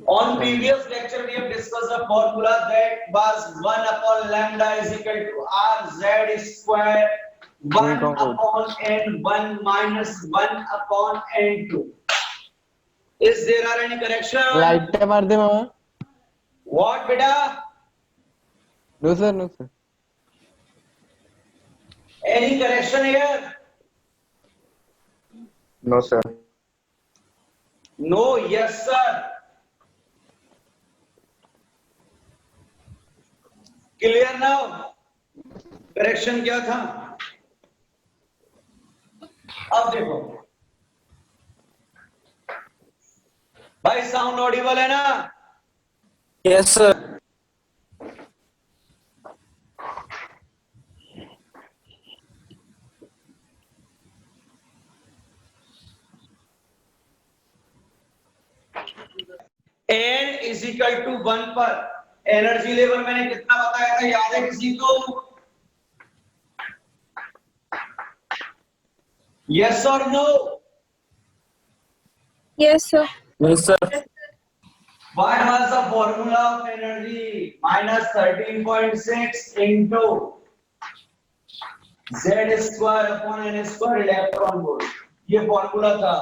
On previous lecture, we have discussed a formula that was 1 upon lambda is equal to RZ square 1 upon N1 minus 1 upon N2. Is there are any correction? Light मार दे मामा. What beta? No sir, no sir. Any correction here? No sir. No, yes sir. Clear now? Correction क्या था? अब देखो भाई, sound audible है ना? Yes sir. n is equal to 1 पर energy level मैंने कितना बताया था, याद है किसी को? यस और no? Yes, sir. Yes sir. What was the formula of energy? Minus 13.6 into Z square upon N square electron volt. ये फॉर्मूला था.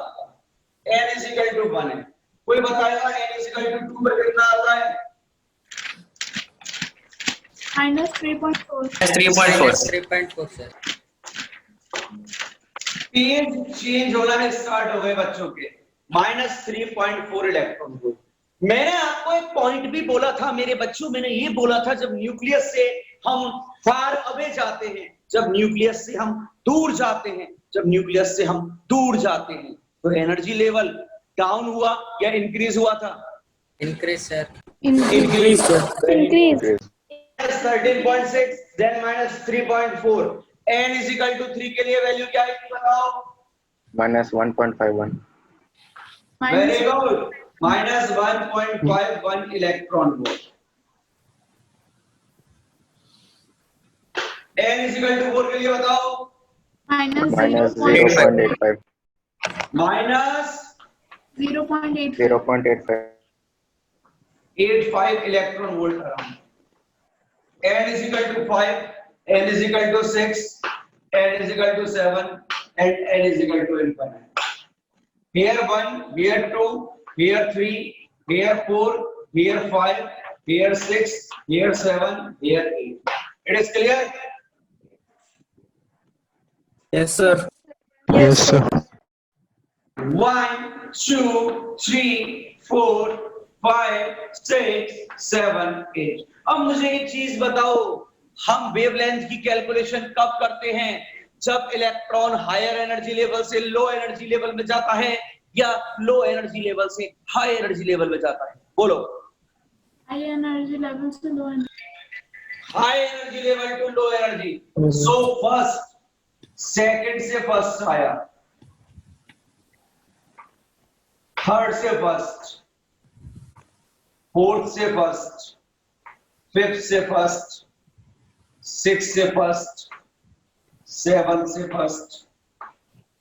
N is equal to 1 है. कोई बताएगा N is equal to 2 पर कितना आता है? Minus 3.4. 3.4 सर. चेंज होना है, स्टार्ट हो गए बच्चों के. Minus 3.4 electron volt. मैंने आपको एक पॉइंट भी बोला था मेरे बच्चों, मैंने ये बोला था जब न्यूक्लियस से हम फार अवे जाते हैं, जब न्यूक्लियस से हम दूर जाते हैं, जब न्यूक्लियस से हम दूर जाते हैं तो एनर्जी लेवल डाउन हुआ या इंक्रीज हुआ था? Increase sir. Increase. Increase. 13.6 then minus 3.4. n is equal to 3 के लिए वैल्यू क्या है बताओ? Minus 1.51. Very good. Minus 1.51 electron volt. n is equal to 4 के लिए बताओ? Minus Minus 0.85. 0.85. Minus 0.85. 0.85. 85 electron volt around. n is equal to 5, n is equal to 6, n is equal to 7, and n is equal to infinite. Here 1, here 2, here 3, here 4, here 5, here 6, here 7, here 8. It is clear? Yes sir. Yes sir. 1, 2, 3, 4, 5, 6, 7, 8. अब मुझे एक चीज बताओ, हम wavelength की calculation कब करते हैं? जब इलेक्ट्रॉन हायर एनर्जी लेवल से लो एनर्जी लेवल में जाता है या लो एनर्जी लेवल से हाई एनर्जी लेवल में जाता है? बोलो. High energy levels to low energy. High energy level to low energy. So first, second से फर्स्ट आया, थर्ड से फर्स्ट, फोर्थ से फर्स्ट, फिफ्थ से फर्स्ट, सिक्स से फर्स्ट, सेवन से फर्स्ट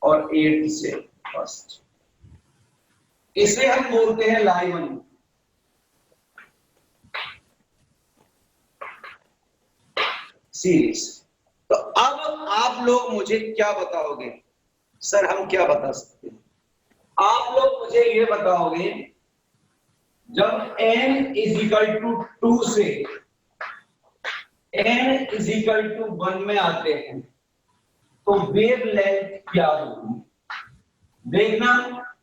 और एट से फर्स्ट. इसे हम बोलते हैं लाइवन. सीरीज. तो अब आप लोग मुझे क्या बताओगे? सर हम क्या बता सकते हैं? आप लोग मुझे ये बताओगे, जब n इज इक्वल टू 2 से n इज इक्वल टू 1 में आते हैं तो वेव लेंथ क्या होगी? देखना,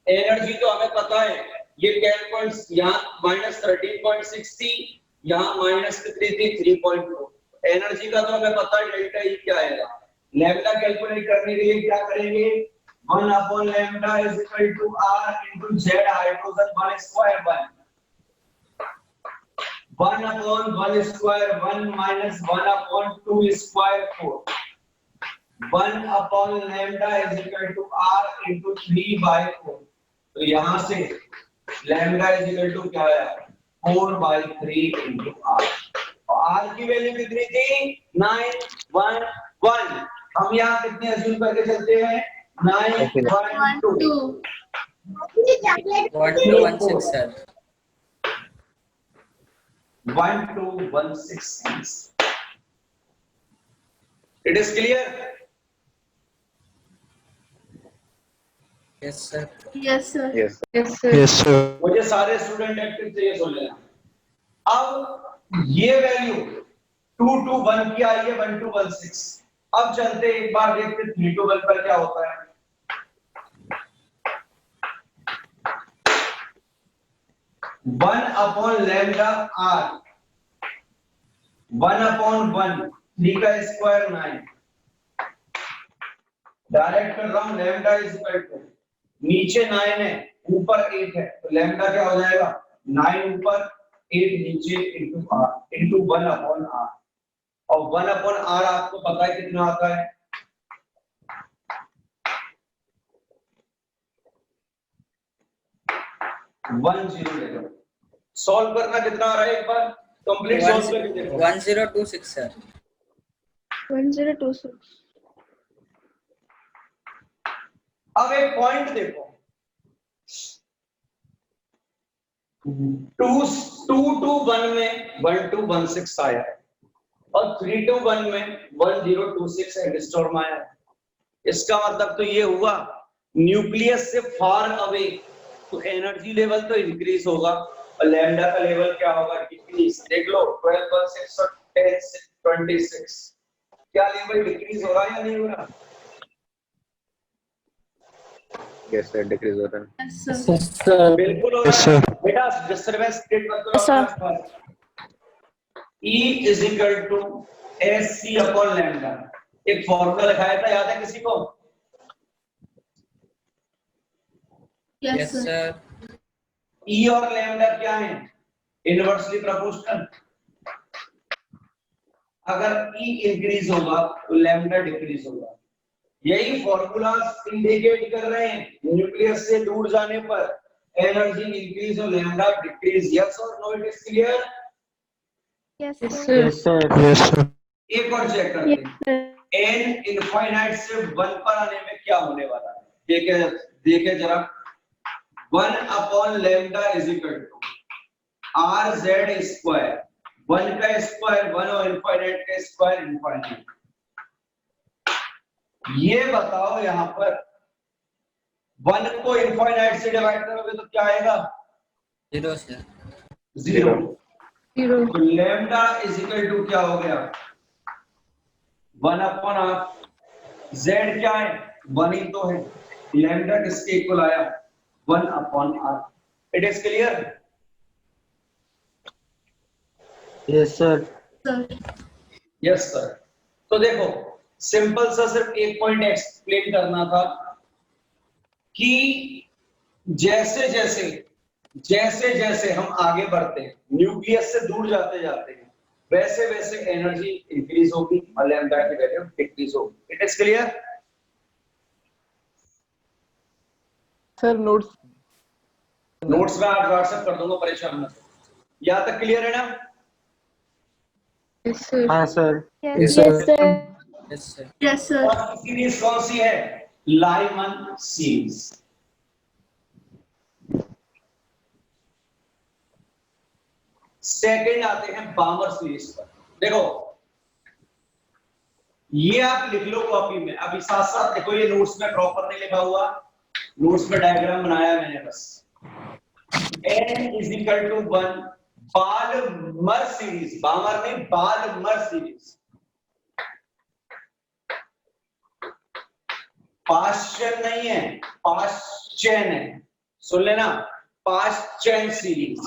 एनर्जी तो हमें पता है, ये 10 पॉइंट्स, यहाँ माइनस 13.6 थी, यहाँ माइनस कितनी थी? 3.4. एनर्जी का तो हमें पता है डेल्टा ई क्या आएगा. लैम्डा कैलकुलेट करने के लिए क्या करेंगे? 1 upon lambda is equal to r into z hydrogen 1 square 1. 1 upon 1 square 1 minus 1 upon 2 square 4. 1 upon lambda is equal to r into 3 by 4. तो यहाँ से lambda is equal to क्या है? 4 by 3 into r. और r की value कितनी थी? 9, 1, 1. हम यहाँ कितने अज्यूम करके चलते हैं? 9, 1, 2. 1216 sir. 1216. It is clear? Yes sir. Yes, sir. Yes. Yes, sir. मुझे सारे स्टूडेंट एक्टिव चाहिए, सुन लेना। अब ये वैल्यू 221 की आई है 1216। अब चलते एक बार देखते 321 पर क्या होता है। वन अपॉन लैम्डा आर, 1/1, 3 का स्क्वायर 9। डायरेक्ट कर रहा हूं, लैम्डा इज इक्वल टू, नीचे 9 है ऊपर 8 है, तो लैम्डा क्या हो जाएगा, 9 ऊपर 8 नीचे इंटू आर इंटू 1/r। और 1/r आपको पता है कितना आता है, 10 ले लो। सॉल्व करना कितना आ रहा है, एक बार कंप्लीट सॉल्व करके देखो। 1026 sir. 1026. अब एक पॉइंट देखो, 221 में 1216 आया है और 321 में 1026 एंगस्ट्रॉम आया है। इसका मतलब तो ये हुआ न्यूक्लियस से फार अवे तो एनर्जी लेवल तो इंक्रीज होगा और लैम्डा का लेवल क्या होगा, डिक्रीज। देख लो 12 पर 6 और 10 से 26, क्या लेवल डिक्रीज हो रहा है या नहीं हो रहा? Yes, sir. Decrease होता है। Yes, sir. बिल्कुल हो Yes, रहा है sir. बेटा। डिस्टरबेंस क्रिएट मत करो। E is equal to SC upon lambda। एक फॉर्मूला लिखाया था, याद है किसी को? Yes, Yes sir. sir. E और लैम्डा क्या है, इनवर्सली प्रोपोर्शनल। अगर E इंक्रीज होगा तो लैम्डा डिक्रीज होगा। यही फॉर्मूला इंडिकेट कर रहे हैं न्यूक्लियस से दूर जाने पर एनर्जी इंक्रीज और लैम्डा डिक्रीज। यस और no, it is clear? Yes, Yes, sir. sir. Yes, sir. एक और चेक करते हैं, n इनफाइनाइट से 1 पर आने में क्या होने वाला है। देखे जरा, 1/लैम्डा is equal to rz square, 1 का स्क्वायर 1 और इनफाइनाइट का स्क्वायर इनफाइनाइट। ये बताओ यहां पर 1 को इनफाइनाइट से डिवाइड करोगे तो क्या आएगा, 0 sir. 0। 0. तो लैम्डा इज इक्वल टू क्या हो गया, 1/r। z क्या है, 1 ही तो है। लैम्डा किसके इक्वल आया, 1/r। It is clear? Yes, sir. Sir. Yes sir. तो देखो सिंपल सा सिर्फ एक पॉइंट एक्सप्लेन करना था कि जैसे जैसे हम आगे बढ़ते हैं, न्यूक्लियस से दूर जाते जाते हैं, वैसे वैसे एनर्जी इंक्रीज होगी और लैम्डा की वैल्यू डिक्रीज होगी। It is clear? Sir, notes. Notes में आज व्हाट्सएप कर दूंगा, परेशान मत हो। यहाँ तक क्लियर है ना? Yes, sir. हाँ, sir. Yes, sir. Yes sir. Yes, sir. और सीरीज कौन सी है, लाइमन सीरीज। सेकंड आते हैं बामर सीरीज पर। देखो ये आप लिख लो कॉपी में, अभी साथ साथ देखो, ये नोट्स में प्रॉपर नहीं लिखा हुआ, नोट्स में डायग्राम बनाया मैंने बस। n is equal to 1 Balmer series, Bamer नहीं बालमर सीरीज। पाश्चन नहीं है, पाश्चन है, सुन लेना, पाश्चन series.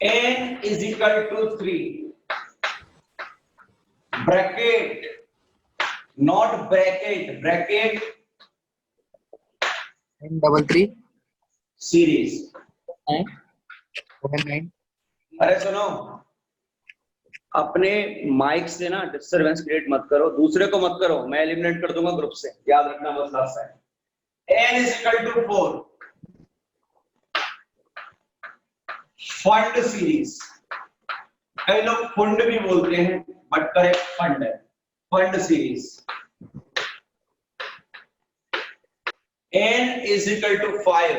n is equal to 3 bracket, not bracket N33 series। 9 अरे सुनो, अपने माइक से ना डिस्टरबेंस क्रिएट मत करो, दूसरे को मत करो, मैं एलिमिनेट कर दूंगा ग्रुप से, याद रखना बस लास्ट है। n is equal to 4 fund series. कई लोग फंड भी बोलते हैं बट करेक्ट फंड है, fund series. n is equal to 5.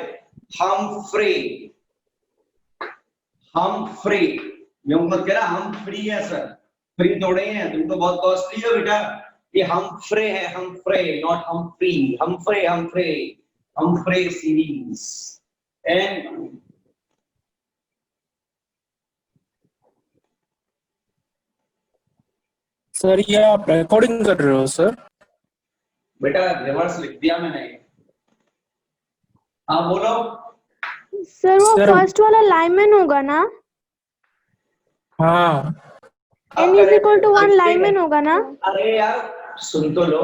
Humphrey ये मत कह रहा हम फ्री है सर, फ्री थोड़े ही हैं, तुम तो बहुत कॉस्टली हो बेटा। ये हमफ्रे है, Humphrey not Humphrey, Humphrey series. And sir ये आप रिकॉर्डिंग कर रहे हो सर? बेटा रिवर्स लिख दिया मैंने। हाँ बोलो। सर वो Sir- फर्स्ट वाला लाइमन होगा ना? हाँ n is equal to 1 Lyman होगा ना? अरे यार सुन तो लो,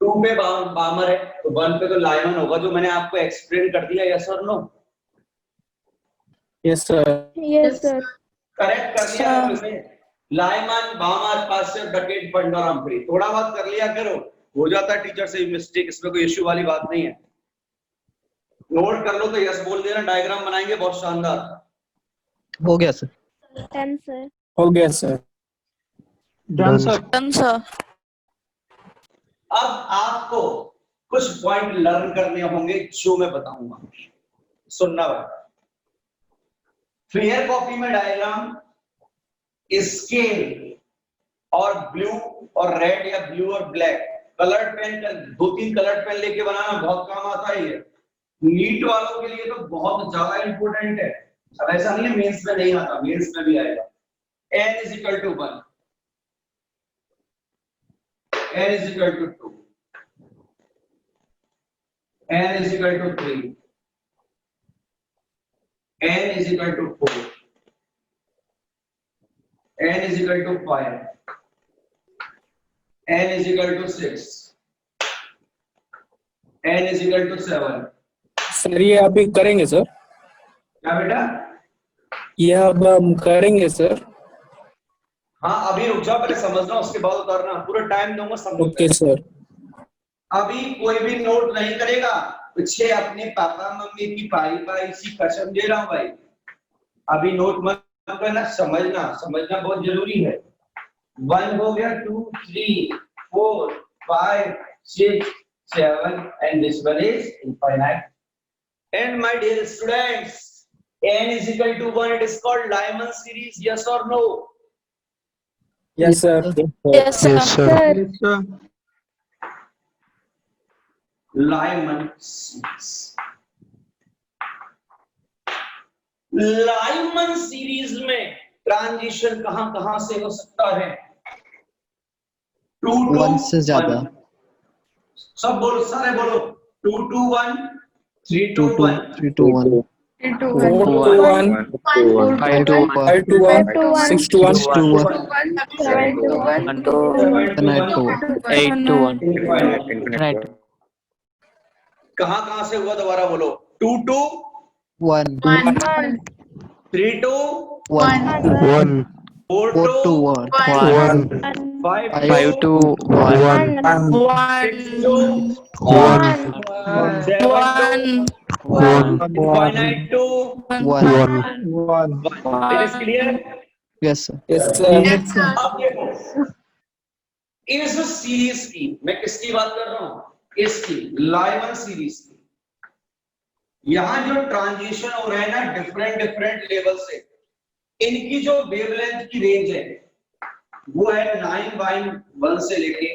2 पे बामर है तो 1 पे तो लाइमन होगा, जो मैंने आपको एक्सप्लेन कर दिया। यस और no? Yes sir. Yes sir. Correct कर दिया तुमसे। लाइमन, बामर, पास्टर, डकेट, बंडर, हम्फ्री, थोड़ा बहुत कर लिया करो, हो जाता है टीचर से मिस्टेक, इसमें कोई इश्यू वाली बात नहीं है। नोट कर लो तो यस बोल देना, डायग्राम बनाएंगे बहुत शानदार। हो गया सर। 10 सर। हो गया सर। Done sir. अब आपको कुछ पॉइंट लर्न करने होंगे जो मैं बताऊंगा, सुनना भाई। फेयर कॉपी में डायग्राम स्केल और ब्लू और रेड या ब्लू और ब्लैक कलर पेन का 2-3 कलर पेन लेके बनाना बहुत काम आता है। ये नीट वालों के लिए तो बहुत ज्यादा इंपॉर्टेंट है। अब ऐसा नहीं है मेंस में नहीं आता, मेंस में भी आएगा। n is equal to 1, n is equal to 2, n is equal to 3, n is equal to 4, n is equal to 5, n is equal to 6, n is equal to 7। Sir ये अभी करेंगे sir? क्या बेटा? ये अब हम करेंगे सर। हाँ अभी रुक जाओ, पहले समझना उसके बाद उतारना, पूरा टाइम दूंगा समझो। Okay sir. अभी कोई भी नोट नहीं करेगा, पीछे अपने पापा मम्मी की पाई पाई सी कसम दे रहा हूं भाई, अभी नोट मत करना, समझना बहुत जरूरी है। 1 हो गया, 2 3 4 5 6 7 and this one is infinite। And my dear students, n is equal to 1, it is called Lyman series, yes or no? Yes sir. Yes sir. Lyman series। Lyman series में ट्रांजिशन कहां से हो सकता है? 2 to 1 से ज्यादा। सब बोलो, सारे बोलो। 2 to 1, 3 to 1, 3 to 1, 4 to 1, 5 to 1, 5 to 1, 6 to 1, 6 to 1, 7 to 1, 7 to 9 to 1, 8 to 1 Infinite। कहां से हुआ दोबारा बोलो। 2 to 1, 3 to 1, 4 4 to to 1, 5 5 to to 1, 6 to 1, 7 to infinite to 1। 1। It is clear? Yes sir. Yes sir. अब देखो इस सीरीज की, मैं किसकी बात कर रहा हूं? इसकी, लाइमन सीरीज की। यहां जो ट्रांजिशन हो रहे हैं ना डिफरेंट लेवल से, इनकी जो वेवलेंथ की रेंज है वो है 9/1 से लेके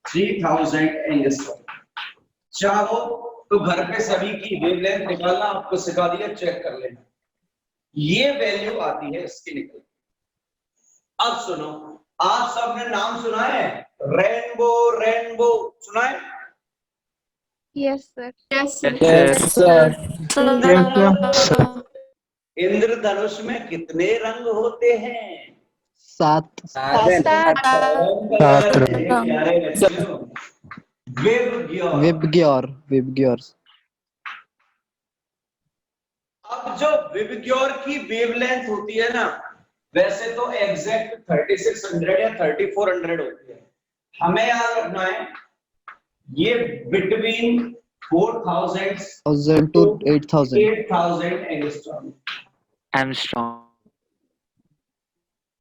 3000 एंगस्ट्रॉम। चाहो तो घर पे सभी की वेवलेंथ निकालना, आपको सिखा दिया, चेक कर लेना, ये वैल्यू आती है इसकी निकल। अब सुनो, आप सबने नाम सुना है रेनबो? सुना है? Yes sir. Yes sir. इंद्रधनुष में कितने रंग होते हैं? 7। 7 विबग्योर। अब जो विबग्योर की वेवलेंथ होती है ना, वैसे तो एग्जैक्ट 3600 या 3400 होती है। हमें याद रखना है ये between 4000 to 8000 angstrom. Armstrong।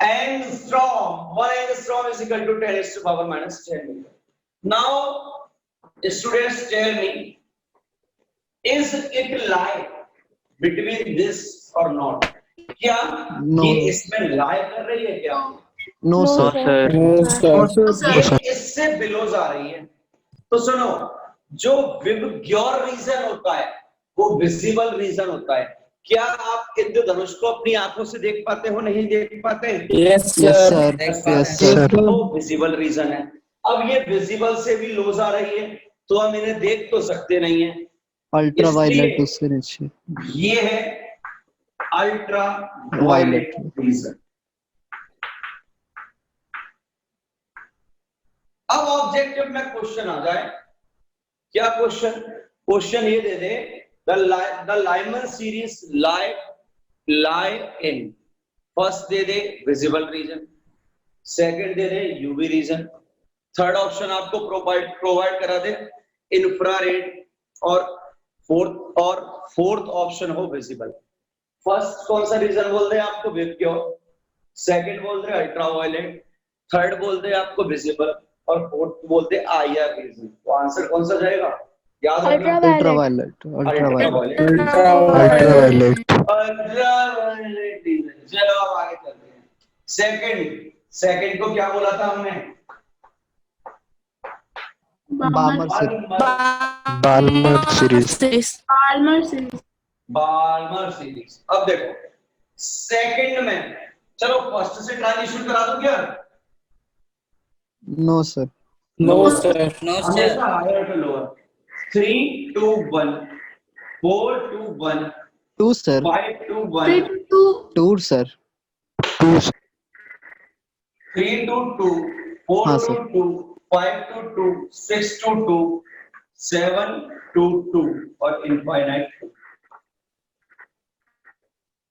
1 angstrom is equal to 10⁻⁻10 meter. Now students tell me, is it lie between this और नॉट? क्या No. ये इसमें लाई कर रही है क्या? No, No, sir. sir. No, sir. ये इससे बिलो जा रही है। तो सुनो, जो विबग्योर रीजन होता है वो विजिबल रीजन होता है। क्या आप इंद्रधनुष को अपनी आंखों से देख पाते हो? नहीं देख पाते? Yes, Yes, sir. sir. Yes, Yes, sir. sir. तो विजिबल रीजन है। अब ये विजिबल से भी लो जा रही है, तो हम इन्हें देख तो सकते नहीं है। Ultraviolet इसलिए उससे नीचे. ये है अल्ट्रा Violet. Violet region. अब ऑब्जेक्टिव में क्वेश्चन आ जाए, क्या क्वेश्चन? क्वेश्चन ये दे दे, the Lyman series lie in, first दे दे विजिबल रीजन, सेकंड दे दे यूवी रीजन, थर्ड ऑप्शन आपको प्रोवाइड करा दे इंफ्रारेड, और फोर्थ ऑप्शन हो विजिबल। फर्स्ट कौन सा रीजन बोल दे आपको? विबग्योर, सेकंड बोल दे अल्ट्रावायलेट, थर्ड बोल दे आपको विजिबल, और फोर्थ बोल दे आईआर रीजन। तो आंसर कौन सा जाएगा? याद रखना, Ultraviolet. Ultraviolet. Ultraviolet. Ultraviolet region. चलो अब आगे चलते हैं। सेकंड को क्या बोला था हमने? Balmer series. Balmer series. Balmer series. अब देखो सेकंड में, चलो फर्स्ट से ट्रांजिशन करा दूं क्या? No, sir. No, sir. No, sir. हमेशा higher to lower. 3 2 1, 4 2 1, 2, sir. 5 2 1, 2, sir. 3 2 2, 4 हाँ, 2 sir. 2, 5 2 2, 6 2 2, 7 2 2 और इनफाइनाइट 2।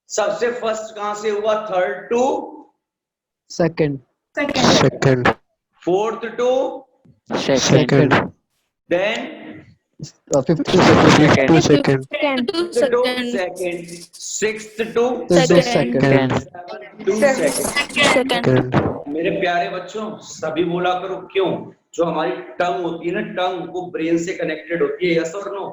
सबसे फर्स्ट कहां से हुआ? Third to Second. Second. Fourth to, Second. Then Fifth to second. 2 second. Second. To second, sixth to, Second. To second. Second. मेरे प्यारे बच्चों, सभी बोला करो क्यों। जो हमारी टंग होती है ना, टंग वो ब्रेन से कनेक्टेड होती है। यस और नो?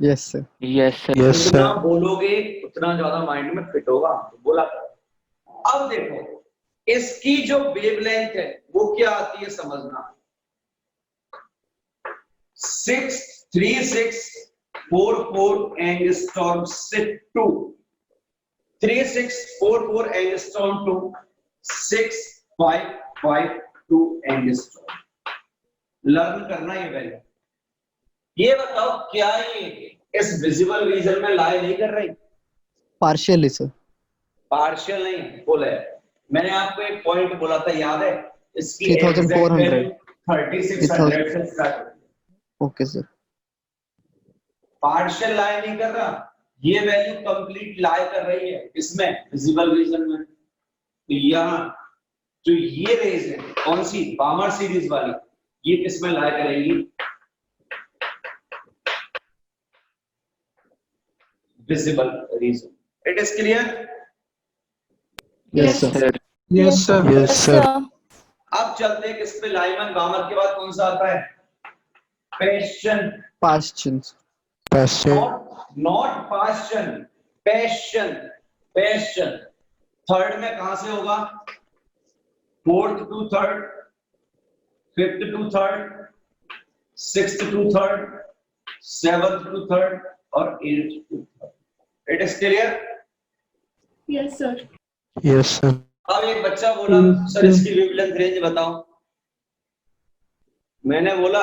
Yes, sir. Yes, जितना sir. बोलोगे उतना ज्यादा माइंड में फिट होगा। तो बोला करो। अब देखो इसकी जो वेवलेंथ है वो क्या आती है समझना। 6 3 6 4 4 एंगस्ट्रॉम से 2, 3 6 4 4 एंगस्ट्रॉम टू 6 5 5 2 एंगस्ट्रॉम। लर्न करना ये वैल्यू। ये बताओ क्या ये इस विजिबल रीजन में लाई नहीं कर रही? Partially, sir. पार्शियल नहीं, फुल है। मैंने आपको एक पॉइंट बोला था, याद है? इसकी 3400. 3600 से स्टार्ट। Okay, sir. पार्शियल लाई नहीं कर रहा, ये वैल्यू कंप्लीट लाई कर रही है। इसमें विजिबल रीजन में। तो यहाँ जो ये रेज है कौन सी? बामर सीरीज वाली, ये किसमें लाई करेगी? Visible region. It is clear? Yes, sir. Yes, sir. Yes, sir. अब चलते हैं किस पे? लाइमन बामर के बाद कौन सा आता है? Paschen. Passions. Passion. Not Paschen, Paschen. Paschen third में कहां से होगा? Fourth to third, fifth to third, sixth to third, seventh to third और eighth to third. It is clear? Yes, sir. Yes, sir. अब एक बच्चा बोला सर इसकी वेवलेंथ रेंज बताओ। मैंने बोला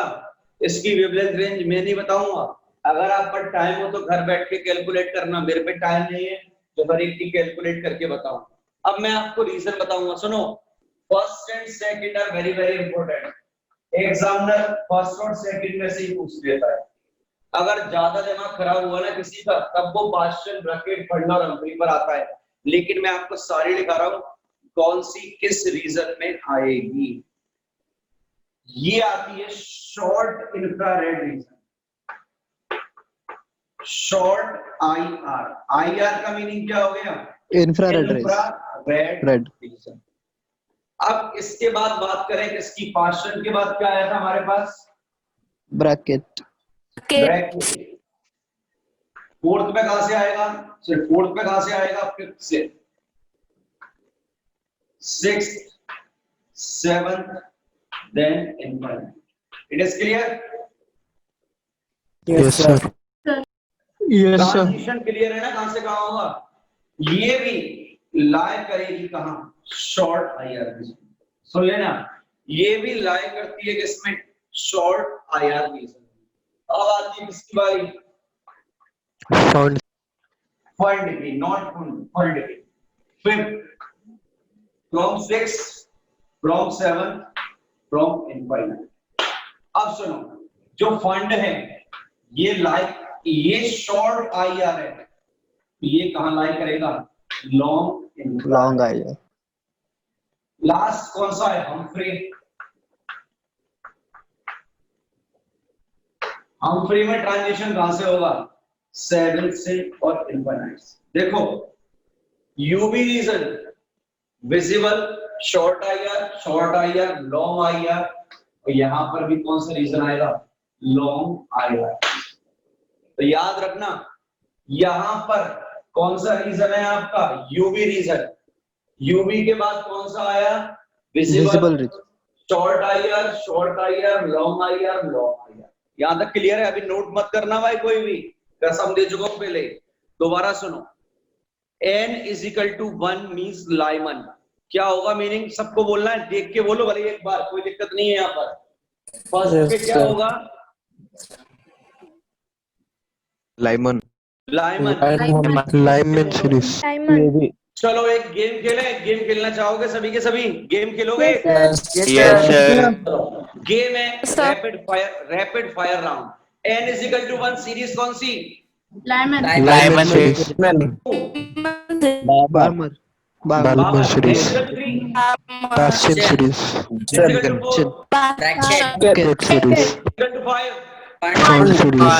इसकी वेवलेंथ रेंज मैं नहीं बताऊंगा। अगर आप पर टाइम हो तो घर बैठ के कैलकुलेट करना। मेरे पे टाइम नहीं है जो हर एक की कैलकुलेट करके बताऊं। अब मैं आपको रीजन बताऊंगा, सुनो। First and second are very very important. Examiner first और सेकंड में से ही पूछ लेता है। अगर ज्यादा दिमाग खराब हुआ ना किसी का, तब वो पार्शियल, ब्रैकेट, फंड और अंतरी पर आता है। लेकिन मैं आपको सारी लिखा रहा हूं कौन सी किस रीजन में आएगी। ये आती है short infrared region. Short IR. IR का मीनिंग क्या हो गया? Infrared rays. Infrared Red. Region. अब इसके बाद बात करें किसकी? पार्शियल के बाद क्या आया था हमारे पास? Bracket. ब्रैकेट। फोर्थ पे कहां से आएगा? सिर्फ फोर्थ पे कहां से आएगा? फिफ्थ से, sixth, seventh, then infinite. It is clear? Yes, sir. Yes, sir. Transition clear है ना? कहां से कहां होगा? ये भी लाई करेगी कहां? Short IRB. सुन लेना, ये भी लाई करती है किसमें? Short IRB. अब आती है किसकी बारी? Fund. फंड की, नॉट फंड की. Fifth, from six, from seven, from infinite. अब सुनो, जो फंड है ये लाइक, ये शॉर्ट आईआर है, ये कहां लाई करेगा? लॉन्ग. लॉन्ग आया. लास्ट कौन सा है? हम्फ्री. हम्फ्री में ट्रांजिशन कहां से होगा? सेवन से और इनफाइनाइट. देखो, UV region visible, short IR, long IR, और यहां पर भी कौन सा रीजन आएगा? Long IR. तो याद रखना, यहां पर कौन सा रीजन है आपका? UV reason. यूबी के बाद कौन सा आया? Visible visible, region. Short IR, long IR. यहां तक क्लियर है? अभी नोट मत करना भाई कोई भी, कसम दे चुका हूं पहले. दोबारा सुनो, n is equal to 1 means Lyman. क्या होगा मीनिंग? सबको बोलना है, देख के बोलो भले एक बार, कोई दिक्कत नहीं है. यहाँ पर फर्स्ट पे क्या होगा? Lyman. लाइमन. Lyman series. चलो एक गेम खेलें. गेम खेलना चाहोगे सभी के सभी? गेम खेलोगे? Yes, sir. गेम है rapid fire round. n is equal to 1 series कौन सी? Lyman. Lyman series. Barmer. Balmer series. Bastian Chin. series. Chin. Ratchet. Cat series. Fund series.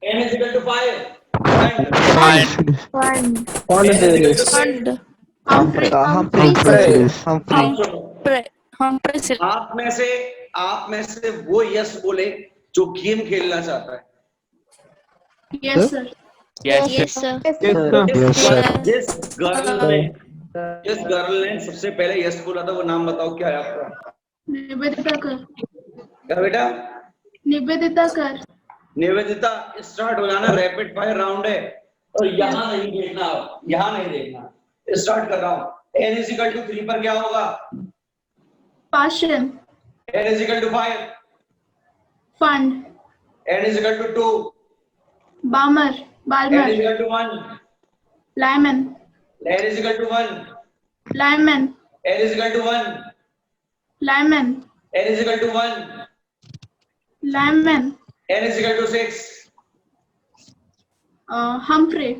n is equal to 5. Fund series. Humphrey. Humphrey series. Humphrey. आप में से वो yes बोले जो game खेलना चाहता है. Yes, sir. Yes, sir. जिस गर्ल ने सबसे पहले यस बोला था वो नाम बताओ, क्या है आपका? निवेदिता कर. क्या बेटा? निवेदिता कर. निवेदिता, स्टार्ट हो जाना. रैपिड फायर राउंड है और यहाँ नहीं देखना, यहाँ नहीं देखना. स्टार्ट कर रहा हूँ. n is equal to 3 पर क्या होगा? Passion. n is equal to 5. Fund. n is equal to 2. Balmer. n is equal to 1. Lyman. n is equal to 1. Lyman. n is equal to 1. Lyman. n is equal to 1. Lyman. n is equal to 6. Humphrey.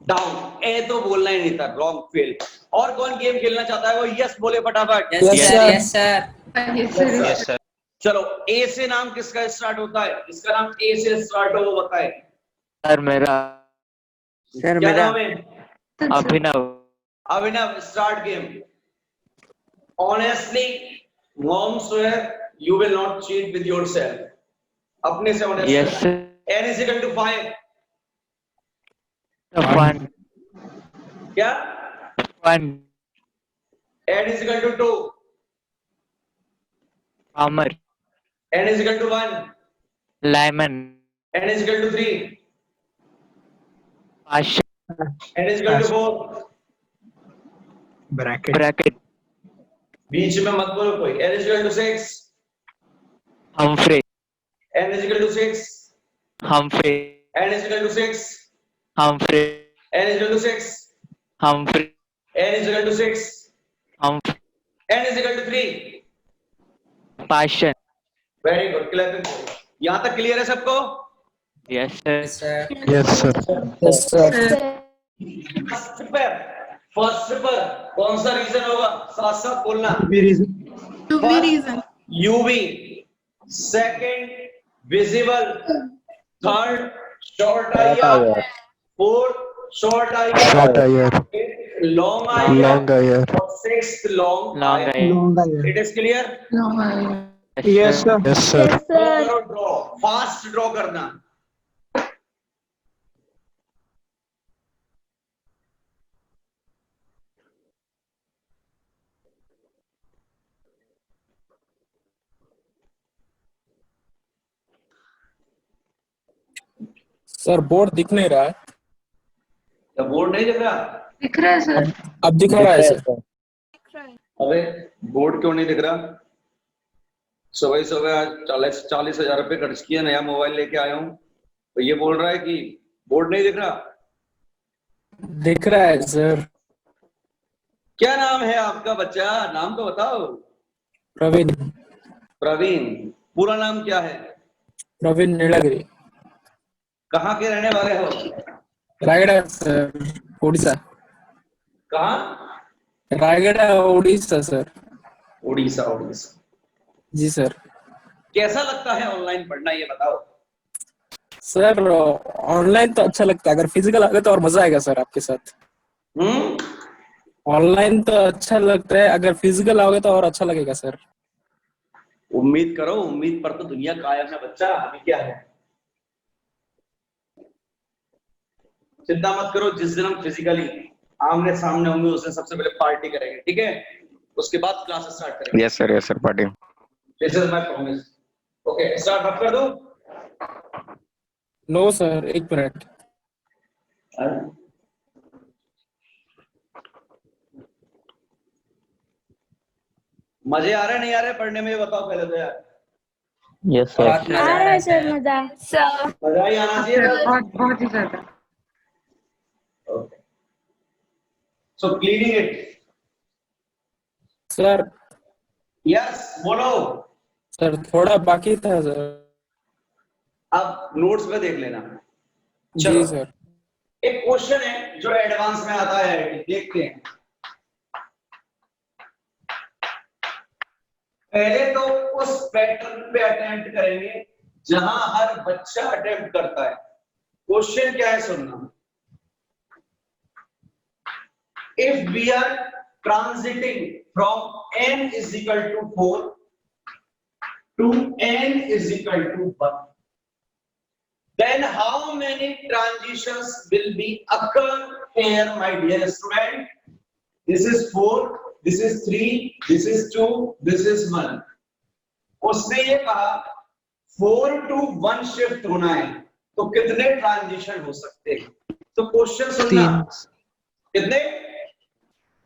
Down. ए तो बोलना ही नहीं था, wrong, fail. और कौन game खेलना चाहता है वो यस बोले फटाफट. Yes, sir. Yes, sir. चलो, ए से नाम किसका स्टार्ट होता है? जिसका नाम ए से स्टार्ट हो वो बताए. सर मेरा क्या नाम है? Abhinav. Abhinav, start game. Honestly, mom swear you will not cheat with yourself. अपने से honest. Yes sir. n is equal to 5. Pfund. क्या? Pfund. n is equal to 2. अमर. n is equal to 1. Lyman. n is equal to 3. Paschen. n is equal to 4. Brackett. बीच में मत बोलो कोई. n is equal to 6. Humphrey. n is equal to 6. Humphrey. n is equal to 6. Humphrey. n is equal to 6. Humphrey. n is equal to 6. Humphrey. n is equal to 3. Paschen. Very good. Clapping. यहाँ तक clear है सबको? Yes sir. Yes, sir. First पर कौन सा reason होगा? साथ साथ बोलना. UV reason. UV. Second visible. Third short IR. Fourth short Short IR. IR. Long Long IR. IR. और sixth long long IR. It is clear? Yes, sir. Draw. Fast draw करना. Sir board दिख नहीं रहा है। क्या board नहीं दिख रहा? दिख रहा है सर। अब दिख रहा है सर। दिख रहा है। अबे बोर्ड क्यों नहीं दिख रहा? सुबह सुबह आज 40,000 रुपए खर्च किए, नया मोबाइल लेके आया हूँ, तो ये बोल रहा है कि बोर्ड नहीं दिख रहा। दिख रहा है सर। क्या नाम है आपका बच्चा? नाम तो बताओ। प्रवीण। प्रवीण। पूरा नाम क्या है? प्रवीण नीलगिरी। कहाँ के रहने वाले हो? रायगढ़ सर, उड़ीसा। कहाँ? रायगढ़ उड़ीसा सर। उड़ीसा। उड़ीसा। जी सर। कैसा लगता है ऑनलाइन पढ़ना, ये बताओ। सर ऑनलाइन तो अच्छा लगता है, अगर फिजिकल आ गए तो और मजा आएगा सर आपके साथ। ऑनलाइन तो अच्छा लगता है, अगर फिजिकल आओगे तो और अच्छा लगेगा सर। उम्मीद करो, उम्मीद पर तो दुनिया कायम है बच्चा। अभी क्या है, चिंता मत करो। जिस दिन हम फिजिकली आमने सामने होंगे उस दिन सबसे पहले पार्टी करेंगे, ठीक है? उसके बाद क्लास स्टार्ट करेंगे। Yes sir, party. This is my promise. Okay, start अब कर दो। नो सर, एक मिनट। मजे आ रहे नहीं आ रहे पढ़ने में, ये बताओ पहले तो यार। Yes बहुत sir. मजा आ रहा है सर। मजा ही आना चाहिए। बहुत ही ज्यादा। Okay, so cleaning it. Sir yes, बोलो। सर थोड़ा बाकी था सर। अब नोट्स में देख लेना। जी चलो, सर। एक क्वेश्चन है जो एडवांस में आता है, देखते हैं। पहले तो उस पैटर्न पे अटेम्प्ट करेंगे जहां हर बच्चा अटेम्प्ट करता है। क्वेश्चन क्या है, सुनना। If we are transiting from n is equal to 4 to n is equal to 1, then how many transitions will be occur here, my dear student? This is 4, this is 3, this is 2, this is 1. उसने ये कहा 4 to 1 shift होना है, तो कितने transition हो सकते हैं? तो क्वेश्चन सुनना। कितने?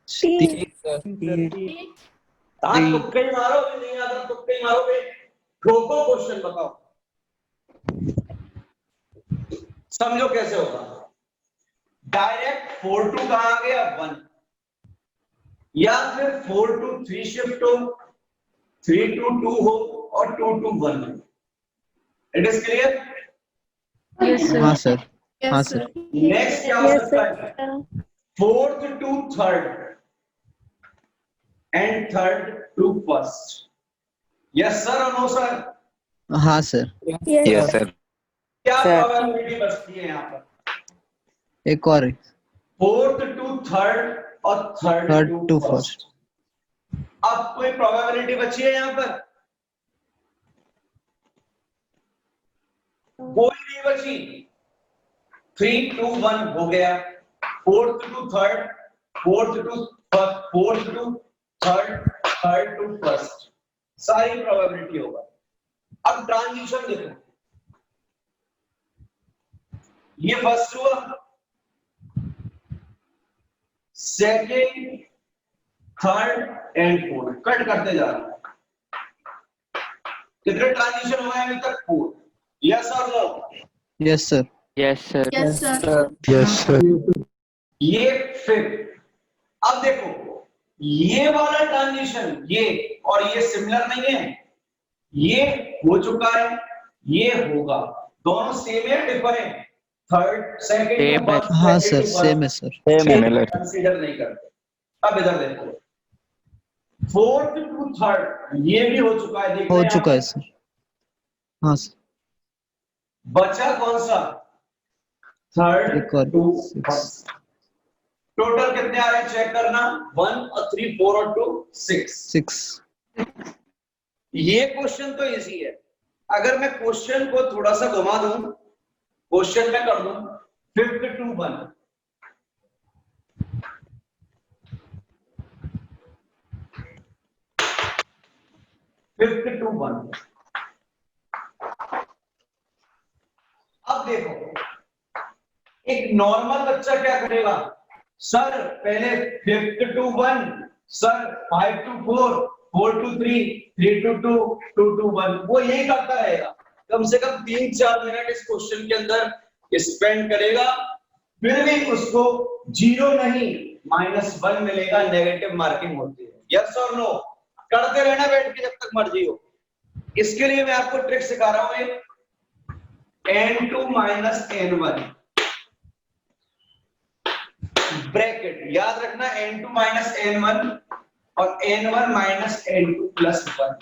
3 सर। हाँ, तुक्के ही मारो। भी नहीं आता तुक्के ही मारोगे। ठोको, क्वेश्चन बताओ। समझो कैसे होगा। डायरेक्ट 4 to कहां आ गया? 1, या फिर 4 to 3 शिफ्ट हो, 3 to 2 हो और 2 to 1 हो। It is clear? Yes sir. हाँ सर। हाँ यस सर। सर। नेक्स्ट क्या हो सकता है? 4th to 3rd and 3rd to 1st। Yes sir और नो सर? हाँ सर। Yes sir. क्या प्रोबेबिलिटी बचती है यहाँ पर? एक और है। 4th to 3rd और 3rd Third to to 1st। अब कोई प्रोबेबिलिटी बची है यहाँ पर? कोई नहीं बची। 3 to 1 हो गया, 4th to 3rd, 4th to 3rd, 3rd to 1st, सारी प्रोबेबिलिटी होगा। अब ट्रांजिशन देखो, ये फर्स्ट हुआ, second, third and fourth. Cut करते जा रहा हूं। कितने ट्रांजिशन हुए अभी तक? 4। यस और no? Yes sir. Yes sir. Yes sir. Yes sir. ये फिर अब देखो, ये वाला ट्रांजिशन, ये और ये सिमिलर नहीं है। ये हो चुका है, ये होगा। दोनों सेम है, डिफर है? थर्ड, सेकंड, Same है। हाँ सर, सेम है सर। Similar. कंसीडर नहीं करते। अब इधर देखो, 4th to 3rd ये भी हो चुका है। हो देखते चुका है सर। हाँ सर। बचा कौन सा? 3rd एक और to 6। 1st। टोटल कितने आ रहे हैं चेक करना। 1 और 3, 4 और 2, 6। 6। ये क्वेश्चन तो इजी है। अगर मैं क्वेश्चन को थोड़ा सा घुमा दूं, क्वेश्चन में कर दूं 5th to 1, अब देखो, एक नॉर्मल बच्चा क्या करेगा, सर पहले 5 to 1, sir 5 to 4, 4 to 3, 3 to 2, 2 to 1, वो यही करता रहेगा। कम से कम 3-4 मिनट इस क्वेश्चन के अंदर स्पेंड करेगा, फिर भी उसको 0 नहीं -1 मिलेगा, नेगेटिव मार्किंग होती है। यस और नो? करते रहना बैठ के जब तक मर्जी हो। इसके लिए मैं आपको ट्रिक सिखा रहा हूं, एक n2 - n1 ब्रैकेट याद रखना, n2 - n1 और n1 - n2 + 1,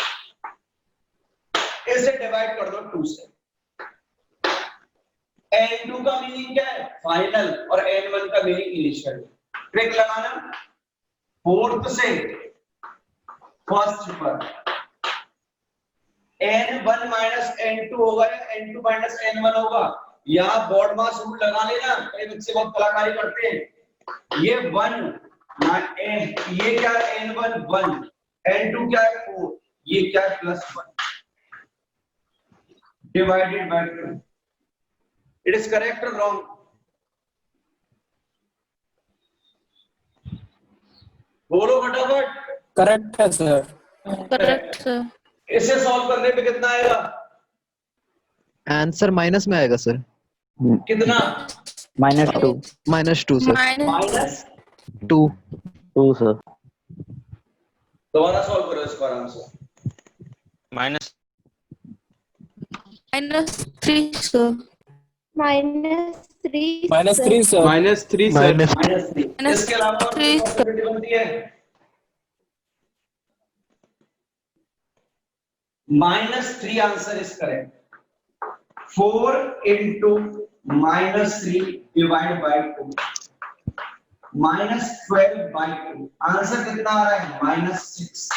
इसे डिवाइड कर दो 2 से। n2 का मीनिंग क्या है, फाइनल, और n1 का मीनिंग इनिशियल। ट्रिक लगाना, फोर्थ से फर्स्ट पर n1 - n2 होगा या n2 - n1 होगा। यहां बोर्ड मास रूल लगा लेना, कई बच्चे बहुत कलाकारी करते हैं। ये 1 ये क्या है, n1 1, n2 क्या है 4, ये क्या है +1 divided by 2। It is correct और रॉन्ग? बोलो फटाफट। करेक्ट है सर। Correct sir. इसे सॉल्व करने पे कितना आएगा, आंसर माइनस में आएगा सर। कितना? -2. -2 सर। -2 2 sir. दोबारा सॉल्व करो इसको आराम से। -3 सर। -3 -3 सर। -3 सर। -3। इसके अलावा और कोई पॉसिबिलिटी बनती है? -3 answer is correct. 4 × -3 divide by 2, -12/2। Answer कितना आ रहा है, -6।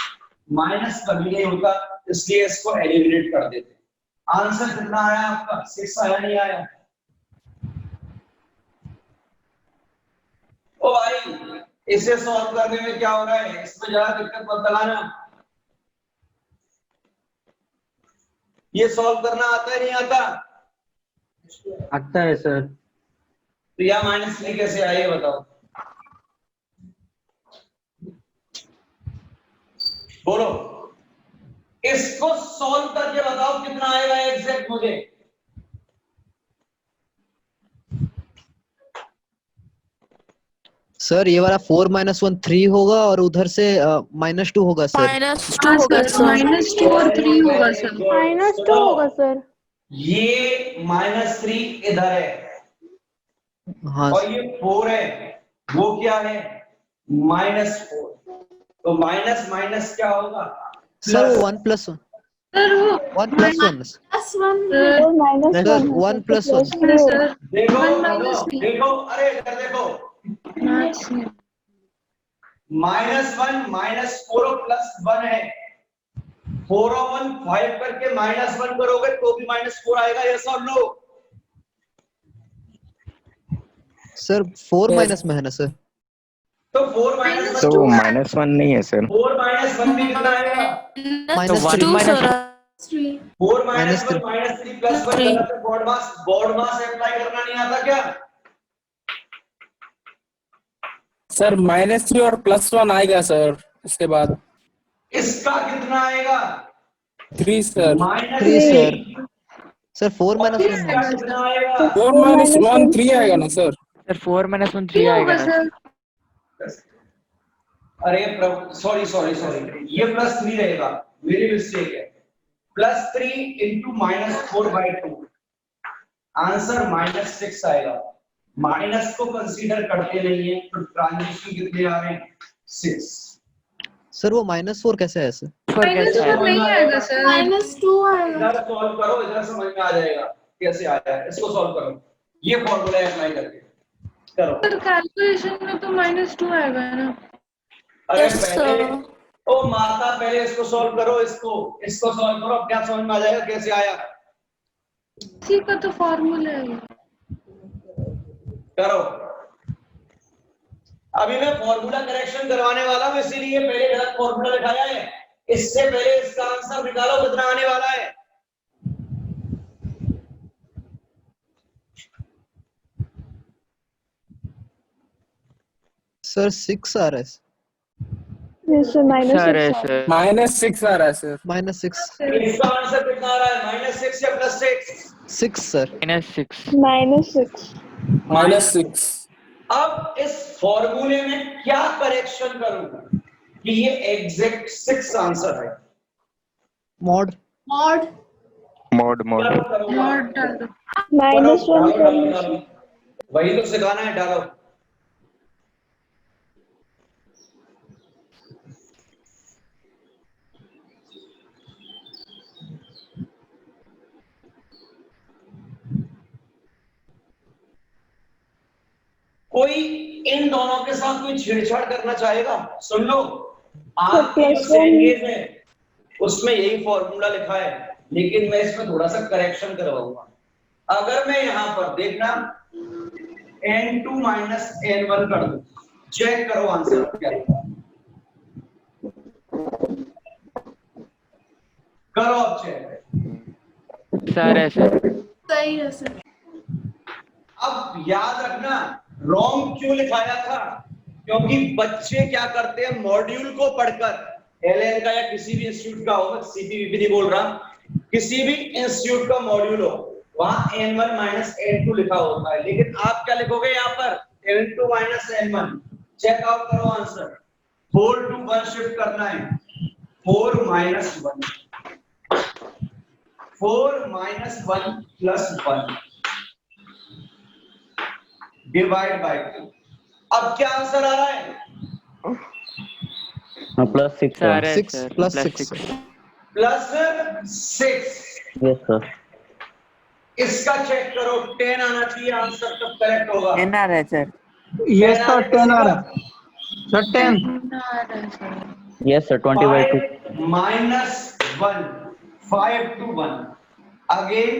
माइनस कभी नहीं होता, इसलिए इसको एलिमिनेट कर देते। आंसर कितना आया आपका, 6 आया, नहीं आया? ओ भाई, इसे सॉल्व करने में क्या हो रहा है, इसमें ज्यादा दिक्कत मत लगाना। ये सॉल्व करना आता है नहीं आता? आता है सर। तो यह -3 कैसे आए, ये बताओ। बोलो, इसको सॉल्व करके बताओ कितना आएगा एग्जैक्ट मुझे। सर ये वाला 4 - 1 3 होगा और उधर से -2 होगा सर। -2 होगा सर। -2 और 3 होगा सर। -2 होगा सर। ये -3 इधर है, हाँ और ये 4 है, वो क्या है, -4। तो माइनस माइनस क्या होगा, सर वो 1 + 1 सर वो 1 + 1 सर सर 1 + 1 सर देखो 1 देखो - 3 देखो, अरे इधर देखो, -1 -4 + 1 है। 4 और 1 5 करके -1 करोगे तो भी -4 आएगा, यस और नो? सर 4 माइनस में है ना सर। तो 4 -1 तो -1 नहीं है सर। 4 -1 भी कितना आएगा, -2 सर। 4 -3 -1 -3 + 1 गलत है। बोर्ड मास अप्लाई करना नहीं आता क्या? सर -3 और +1 आएगा सर, इसके बाद इसका कितना आएगा, 3 सर। 3 सर। सर 4 - 1 इसका है। कितना आएगा, 4 - 1 3 आएगा ना सर। सर 4 - 1 3 आएगा ना सर। अरे सॉरी सॉरी सॉरी, ये +3 रहेगा, मेरी मिस्टेक है। +3 × -4/2, आंसर -6 आएगा। माइनस को कंसीडर करते नहीं है, तो ट्रांजिशन कितने आ रहे हैं, 6। सर वो -4 कैसे है सर? -4 नहीं आएगा सर। -2 आएगा। इधर सॉल्व करो, इधर समझ में आ जाएगा कैसे आया है। इसको सॉल्व करो, ये फॉर्मूला अप्लाई करके करो। सर कैलकुलेशन में तो -2 आएगा ना। अरे पहले ओ माता, पहले इसको सॉल्व करो, इसको सॉल्व करो, क्या समझ में आ जाएगा कैसे आया। इसी का तो फॉर्मूला है। करो, अभी मैं फॉर्मूला करेक्शन करवाने वाला हूं, इसीलिए पहले गलत फॉर्मूला दिखाया है। इससे पहले इसका आंसर निकालो कितना आने वाला है। सर 6 आ रहा है Yes, sir. Minus sir 6. Sir -6 आ रहा है सर। -6 इसका आंसर कितना आ रहा है? -6 या +6? 6 सर -6 Minus 6. -6 अब इस फॉर्मूले में क्या करेक्शन करूंगा कि ये एग्जैक्ट 6 आंसर है? Mod Mod. mod mod क्या करूंगा? Mod डाल दो। Minus 1 डालो, डालो, solution. डालो। वही तो सिखाना है, डालो। कोई इन दोनों के साथ कोई छेड़छाड़ करना चाहेगा? सुन लो, आपकी जो plus one. सेंगेज है उसमें यही फॉर्मूला लिखा है, लेकिन मैं इसमें थोड़ा सा करेक्शन करवाऊंगा। अगर मैं यहां पर देखना n2 माइनस n1 कर दूं, चेक करो आंसर क्या है। करो अब चेक। सर है सर सही है सर। अब याद रखना रॉन्ग क्यों लिखाया था, क्योंकि बच्चे क्या करते हैं मॉड्यूल को पढ़कर, एलएन का या किसी भी इंस्टीट्यूट का हो, सीपीवीपी नहीं बोल रहा, किसी भी इंस्टीट्यूट का मॉड्यूल हो, वहां n1 माइनस n2 लिखा होता है, लेकिन आप क्या लिखोगे यहाँ पर n2 minus n1। Check out करो आंसर। 4 to 1 शिफ्ट करना है। 4 minus 1, 4 minus 1 plus 1 divide by 2। अब क्या आंसर आ रहा है? Plus 6. सर है 6 sir plus +6 6 plus 6। Yes sir. इसका चेक करो, 10 आना चाहिए आंसर, तब करेक्ट होगा। 10 आ रहा है सर। ये सर 10 आ रहा है sir 10 Yes sir. 20/2. Minus 1, 5 to 1 again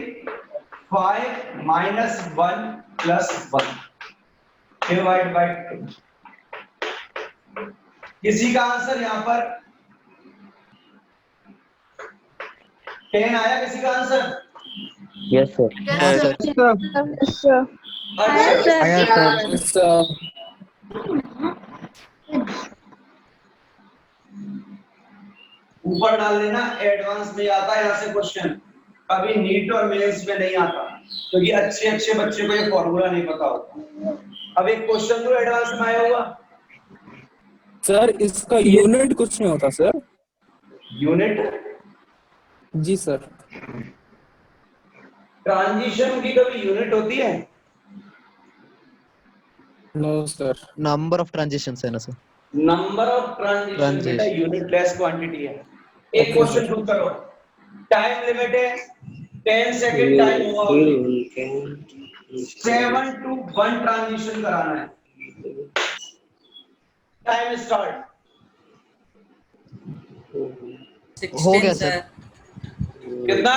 5 minus 1 plus 1 divide by 2। किसी का आंसर यहाँ पर 10 आया? किसी का answer? Yes sir. Yes, sir. अच्छा, ऊपर डाल देना, एडवांस में आता है यहाँ से क्वेश्चन, कभी नीट और मेंस में नहीं आता, क्योंकि अच्छे अच्छे बच्चे को ये फॉर्मूला नहीं पता होता। अब एक क्वेश्चन तो एडवांस में आया हुआ। सर इसका यूनिट कुछ नहीं होता सर। यूनिट? जी सर। ट्रांजिशन की कभी यूनिट होती है? No sir. Number of transitions है ना सर। नंबर ऑफ ट्रांजिशन बेटा यूनिटलेस क्वांटिटी है। एक क्वेश्चन खुद करो, टाइम लिमिट है 10 सेकंड टाइम होगा, 7 to 1 ट्रांजिशन कराना है। Time start. 16 हो गया सर। कितना?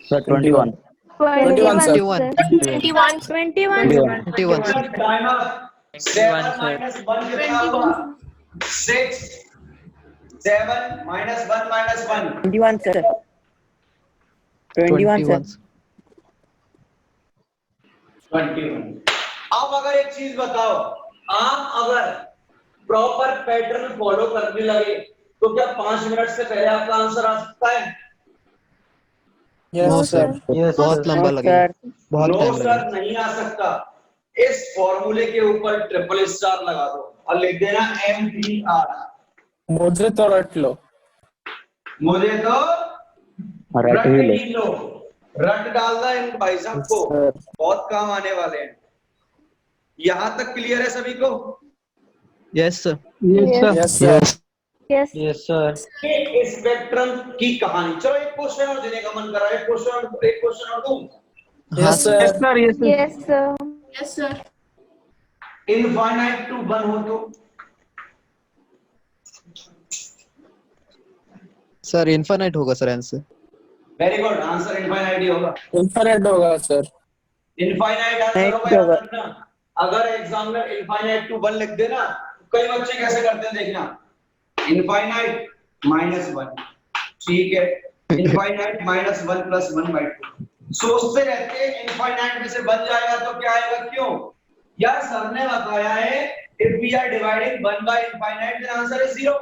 Sir 21. 21 sir। 21. 21 sir. Time up. 7 minus 1 कितना हुआ? 6। 7 माइनस 1 माइनस 1 21 सर 21 सर 21। अब अगर एक चीज बताओ, आप अगर प्रॉपर पैटर्न फॉलो करने लगे तो क्या 5 मिनट से पहले आपका आंसर आ सकता है? Yes no sir. सर बहुत लंबा लगेगा, बहुत नो टाइम सर लगेगा। नहीं आ सकता। इस फॉर्मूले के ऊपर ट्रिपल स्टार लगा दो और लिख देना M3R। मुझे तो रट लो। मुझे तो रट ही लो। ही लो। रट डालना इन भाई साहब को, बहुत काम आने वाले हैं। यहां तक क्लियर है सभी को? Yes sir. Yes sir. Yes. Spectrum की कहानी। चलो एक क्वेश्चन और देने का मन कर रहा है, एक क्वेश्चन और दूं। Yes sir. Yes, sir. Yes sir. Infinite to 1 हो तो सर इनफाइनाइट होगा sir answer. Very good, answer infinite ही होगा। इनफिनिट होगा सर। इनफाइनाइट आंसर होगा, याद रखना। अगर एग्जाम में इनफाइनाइट टू 1 लिख देना, कई बच्चे कैसे करते हैं देखना, इनफाइनाइट -1, ठीक है, इनफाइनाइट -1 + 1/2, सोचते रहते हैं इनफाइनाइट में से बन जाएगा तो क्या आएगा, क्यों? यार सर ने बताया है if we are dividing 1 by infinite then answer is 0,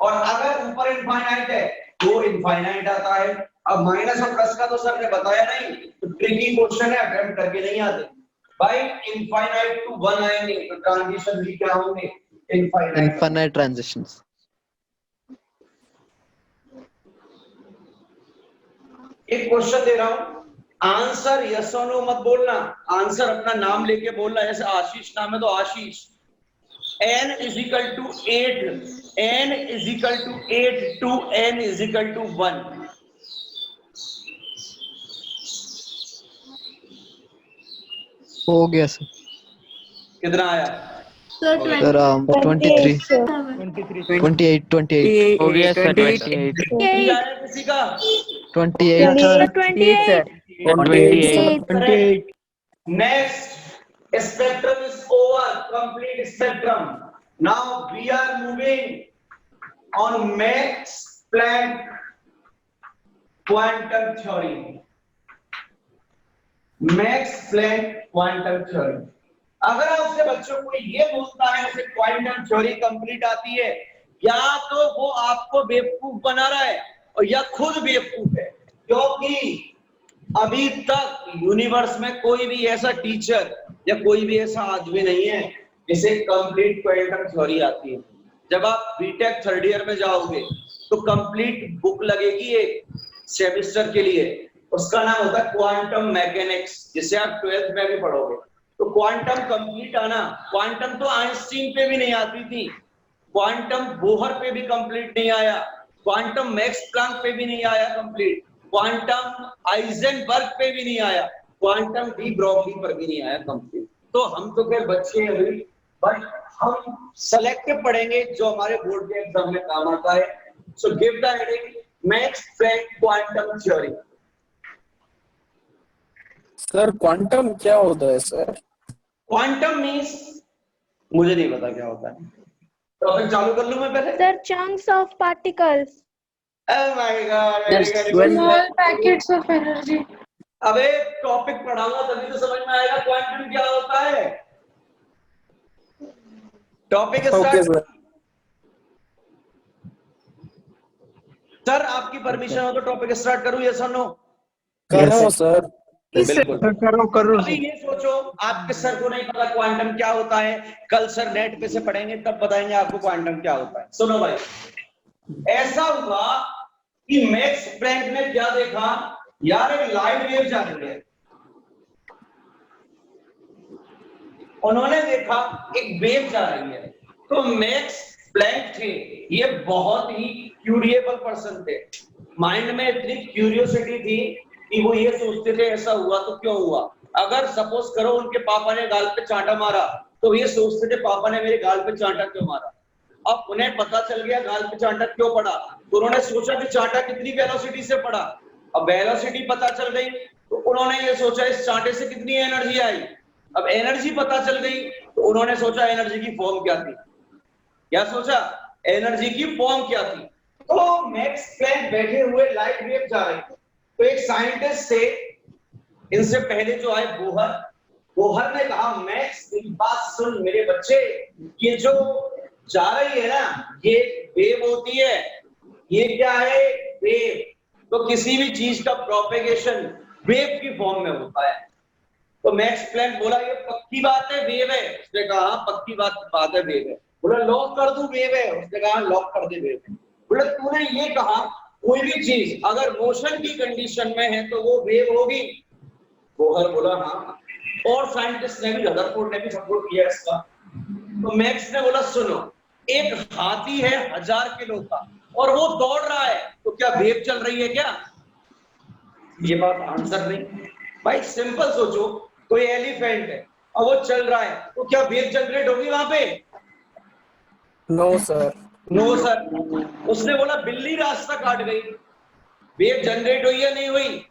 और अगर ऊपर इनफाइनाइट है तो इनफाइनाइट आता है। अब माइनस और प्लस का तो सर ने बताया नहीं, तो ट्रिकी क्वेश्चन है, अटेम्प्ट करके नहीं आते भाई। इनफाइनाइट टू 1 आएंगे तो ट्रांजिशन भी क्या होंगे, इनफाइनाइट। Infinite transitions. एक क्वेश्चन दे रहा हूं, आंसर यस और नो मत बोलना, आंसर अपना नाम लेके बोलना। जैसे आशीष नाम है तो आशीष। n is equal to 8, n is equal to 8 to n is equal to 1। हो गया सर। कितना आया? Sir, sir 23 sir. 28 हो गया सर 28 कितना आया किसी का? 28 Sir, 28 28. 28. Next, spectrum is over, complete spectrum. Now we are moving on Max Planck quantum theory. Max Planck quantum theory. अगर आपसे बच्चों को ये बोलता है उसे क्वांटम थ्योरी कंप्लीट आती है, या तो वो आपको बेवकूफ बना रहा है और या खुद बेवकूफ है, क्योंकि अभी तक यूनिवर्स में कोई भी ऐसा टीचर या कोई भी ऐसा आदमी नहीं है जिसे कंप्लीट क्वांटम थ्योरी आती है। जब आप बीटेक थर्ड ईयर में जाओगे तो कंप्लीट बुक लगेगी एक सेमेस्टर के लिए, उसका नाम होता है क्वांटम मैकेनिक्स, जिसे आप 12th में भी पढ़ोगे। तो क्वांटम कंप्लीट आना, क्वांटम तो आइंस्टीन पे भी नहीं आती थी, क्वांटम बोहर पे भी कंप्लीट नहीं आया, क्वांटम मैक्स प्लांक पे भी नहीं आया कंप्लीट, क्वांटम हाइजेनबर्ग पे भी नहीं आया, क्वांटम डी ब्रोगली पर भी नहीं आया कंप्लीट। तो हम तो खैर बच्चे हैं अभी, बट हम सेलेक्टिव पढ़ेंगे जो हमारे बोर्ड के एग्जाम में काम आता है। So give the heading Max Planck quantum theory. Sir quantum क्या होता है सर? क्वांटम मींस मुझे नहीं पता क्या होता है, टॉपिक चालू कर लूं मैं पहले? Sir, chunks of particles. Oh my God, very Yes, good. well- small packets of energy. अबे टॉपिक पढ़ाऊंगा तभी तो समझ में आएगा क्वांटम क्या होता है। Topic okay start. Sir. Sir आपकी परमिशन हो तो टॉपिक स्टार्ट करूं, यस और नो? करो सर। बिल्कुल करो अभी ये सोचो, आपके सर को नहीं पता क्वांटम क्या होता है, कल सर नेट पे से पढ़ेंगे तब बताएंगे आपको क्वांटम क्या होता है। सुनो भाई, ऐसा हुआ कि मैक्स प्लैंक ने क्या देखा, यार एक लाइट वेव जा रही है, उन्होंने देखा एक वेव जा रही है। तो मैक्स प्लैंक थे, ये बहुत ही क्यूरिएबल पर्सन थे, माइंड में इतनी क्यूरियोसिटी थी कि वो ये सोचते थे ऐसा हुआ तो क्यों हुआ। अगर सपोज करो उनके पापा ने गाल पे चांटा मारा तो ये सोचते थे पापा ने मेरे गाल पे चांटा क्यों मारा। अब उन्हें पता चल गया गाल पे चांटा क्यों पड़ा, तो उन्होंने सोचा कि चांटा कितनी वेलोसिटी से पड़ा। अब वेलोसिटी पता चल गई तो उन्होंने ये सोचा इस चांटे से कितनी एनर्जी आई। अब एनर्जी पता चल गई तो उन्होंने सोचा एनर्जी की फॉर्म क्या थी। क्या सोचा? एनर्जी की फॉर्म क्या थी। तो मैक्स प्लैंक बैठे हुए लाइट वेव जा रही, तो एक साइंटिस्ट थे, इनसे पहले जो आए बोहर ने कहा मैक्स मेरी बात सुन मेरे बच्चे, ये जो जा रही है ना ये वेव होती है। ये क्या है? वेव। तो किसी भी चीज का प्रोपेगेशन वेव की फॉर्म में होता है। तो मैक्स प्लैंक बोला ये पक्की बात है वेव है। उसने कहा हाँ पक्की बात है वेव है। बोला लॉक कर दूं वेव है। उसने कहा लॉक कर दे वेव है। बोला तूने ये कहा कोई भी चीज अगर मोशन की कंडीशन में है तो वो वेव होगी। बोहर बोला हाँ, और साइंटिस्ट ने भी रदरफोर्ड ने भी सपोर्ट किया इसका। तो मैक्स ने बोला सुनो, एक हाथी है 1000 किलो का और वो दौड़ रहा है तो क्या वेव चल रही है क्या? ये बात आंसर नहीं भाई, सिंपल सोचो, कोई एलिफेंट है और वो चल रहा है तो क्या वेव जनरेट होगी वहां पे? No sir. No sir. उसने बोला बिल्ली रास्ता काट गई, वेव जनरेट हुई या नहीं हुई?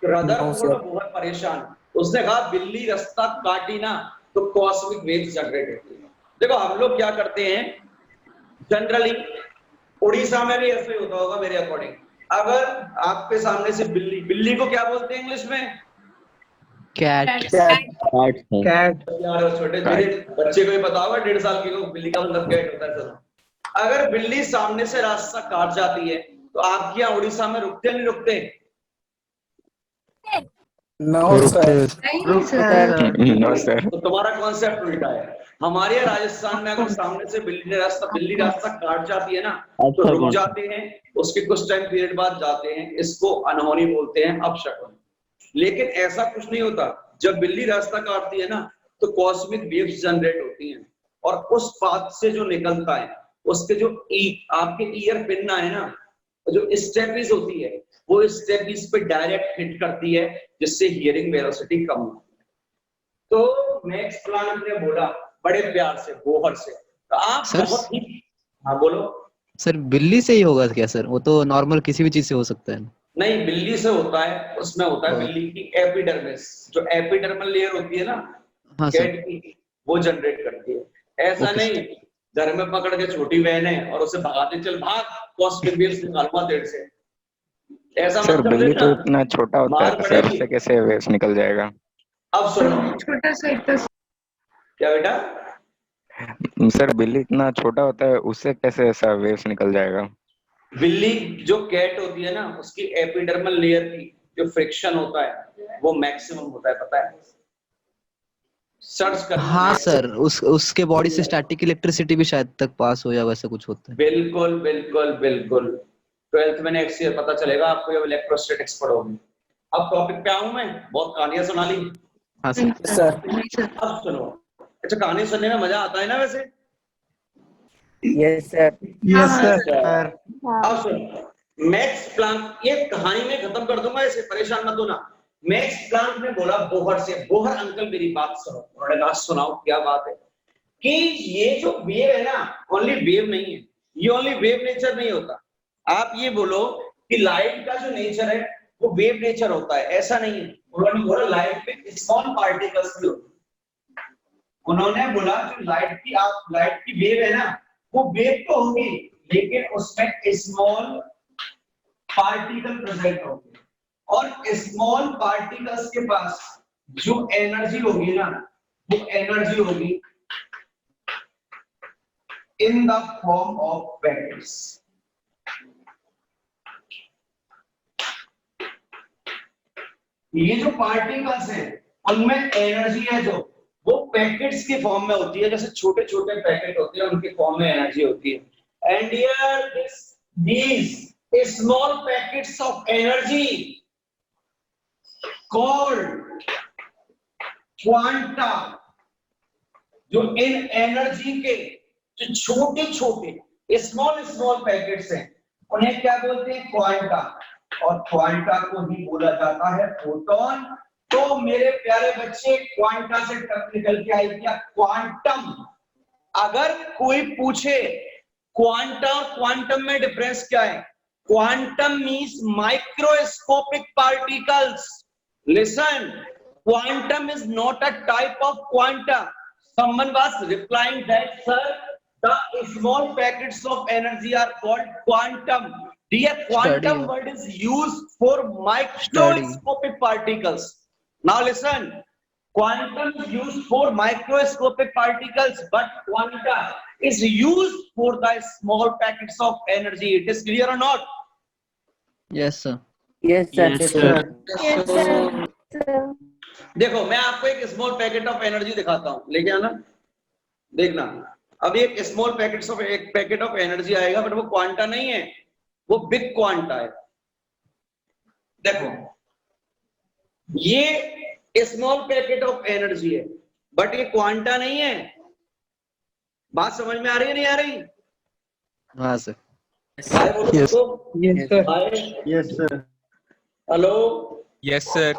रदरफोर्ड बहुत परेशान, उसने कहा बिल्ली रास्ता काटी ना तो कॉस्मिक वेव जनरेट होती है। देखो हम लोग क्या करते हैं जनरली, उड़ीसा में भी ऐसे होता होगा मेरे अकॉर्डिंग, अगर आपके सामने से बिल्ली, बिल्ली को क्या बोलते हैं इंग्लिश में? कैट। Cat है। यार छोटे बच्चे को ही पता होगा, 1.5 साल के को बिल्ली का मतलब कैट होता है सर। अगर बिल्ली सामने से रास्ता काट जाती है तो आपके यहाँ उड़ीसा में रुकते नहीं रुकते? No sir. नहीं सर। No sir. तो तुम्हारा कॉन्सेप्ट उल्टा है। हमारे यहाँ राजस्थान में अगर सामने से बिल्ली रास्ता काट जाती है ना तो रुक जाते हैं, उसके कुछ टाइम पीरियड बाद जाते हैं। इसको अनहोनी बोलते हैं, अपशकुन। लेकिन ऐसा कुछ नहीं होता। जब बिल्ली रास्ता काटती है ना तो कॉस्मिक वेव्स जनरेट होती हैं और उस पाथ से जो निकलता है उसके जो आपके ईयर पिन है ना, जो स्टेपीज होती है वो स्टेपीज पे डायरेक्ट हिट करती है, जिससे हियरिंग वेलोसिटी कम होती है। तो मैक्स प्लांक ने बोला बड़े प्यार से, बोहर से, तो आप बहुत ही, हाँ बोलो सर। बिल्ली से ही होगा क्या सर? वो तो नॉर्मल किसी भी चीज से हो सकता है। नहीं, बिल्ली से होता है। उसमें होता है बिल्ली की एपिडर्मिस, जो एपिडर्मल लेयर होती है ना कैट की, वो जनरेट करती है। ऐसा नहीं घर में पकड़ के छोटी बहन है और उसे भगाते, चल भाग, कॉस्मिक वेव्स निकालूंगा तेरे से, ऐसा सर मत कर बिल्ली तो देना, इतना छोटा होता मार है सर, पड़ेगी। उससे कैसे वेव्स निकल जाएगा? अब सुनो छोटा सा इतना क्या बेटा, सर बिल्ली इतना छोटा होता है, उससे कैसे ऐसा वेव्स निकल जाएगा? बिल्ली जो कैट होती है ना उसकी एपिडर्मल लेयर की जो फ्रिक्शन होता है वो मैक्सिमम होता है, पता है? सर्च कर। हाँ सर, उसके बॉडी से स्टैटिक इलेक्ट्रिसिटी भी शायद तक पास हो या वैसा कुछ होता है। बिल्कुल बिल्कुल बिल्कुल। 12th में नेक्स्ट ईयर पता चलेगा आपको जब इलेक्ट्रोस्टैटिक्स पढ़ोगे। अब टॉपिक पे आऊं मैं, बहुत कहानियां सुना ली। हाँ सर। सर। अब सुनो, अच्छा कहानी सुनने में मजा आता है ना वैसे? Yes, sir. Yes sir. अब सुनो, मैक्स प्लांक, ये कहानी में खत्म कर दूंगा, इसे परेशान मत होना। मैक्स प्लांक ने बोला बोहर से, बोहर अंकल मेरी बात सुनो। उन्होंने कहा सुनाओ क्या बात है, कि ये जो वेव है ना, ओनली वेव नहीं है, ये ओनली वेव नेचर नहीं होता। आप ये बोलो कि लाइट का जो नेचर है वो वेव नेचर होता है, ऐसा नहीं है। उन्होंने बोला लाइट में स्मॉल पार्टिकल्स भी होते हैं। उन्होंने बोला जो लाइट की वेव है ना, वो वेव तो होगी लेकिन उसमें स्मॉल पार्टिकल प्रेजेंट होंगे, और स्मॉल पार्टिकल्स के पास जो एनर्जी होगी ना, वो एनर्जी होगी in the form of packets. ये जो पार्टिकल्स हैं उनमें एनर्जी है जो वो पैकेट्स के फॉर्म में होती है, जैसे छोटे छोटे पैकेट होते हैं उनके फॉर्म में एनर्जी होती है। And here these small packets of energy called quanta, जो इन एनर्जी के जो छोटे छोटे स्मॉल पैकेट्स हैं उन्हें क्या बोलते हैं? क्वांटा। और क्वांटा को ही बोला जाता है फोटोन। तो मेरे प्यारे बच्चे, क्वांटा से टर्म निकल के आई क्या? क्वांटम। अगर कोई पूछे क्वांटा और क्वांटम में डिफरेंस क्या है, quantum means microscopic particles. Listen, quantum is not a type of quanta. Someone was replying that, sir, the small packets of energy are called quantum. Dear, quantum word is used for microscopic particles. Now listen, quantum is used for microscopic particles, but quanta is used for the small packets of energy. It is clear or not? Yes sir. Yes, sir. Yes, sir. Yes, sir. देखो मैं आपको एक small packet of energy दिखाता हूं, लेके आना, देखना। अब एक स्मॉल पैकेट ऑफ एनर्जी आएगा, बट वो क्वांटा नहीं है, वो बिग क्वांटा है। देखो ये स्मॉल पैकेट ऑफ एनर्जी है, बट ये क्वांटा नहीं है। बात समझ में आ रही है नहीं आ रही? हाँ सर। हाय बोलो Yes. सबको। Yes, sir. Hi, yes sir. Hello, yes sir.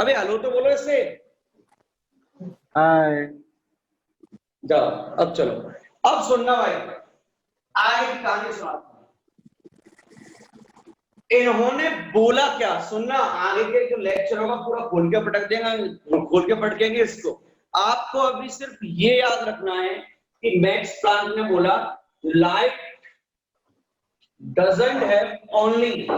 अबे हेलो तो बोलो इससे। हाय। जाओ, अब चलो, अब सुनना भाई, आज कहानी सुनाता हूं। इन्होंने बोला क्या, सुनना। आगे के जो लेक्चर होगा पूरा खोल के पटकेंगे इसको। आपको अभी सिर्फ ये याद रखना है कि मैक्स प्लांक ने बोला light doesn't have only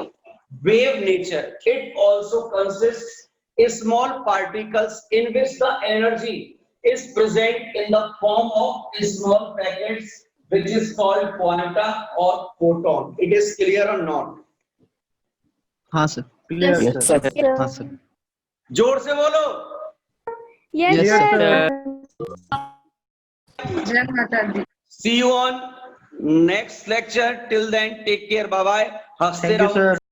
wave nature. It also consists of small particles in which the energy is present in the form of small packets, which is called quanta or photon. It is clear or not? हाँ sir. Yes, Yes, sir. हाँ sir. जोर से बोलो. Yes, Yes, sir. जय माता दी. See you on next lecture. Till then, take care. Bye bye. हंसते Thank you, रहो. sir.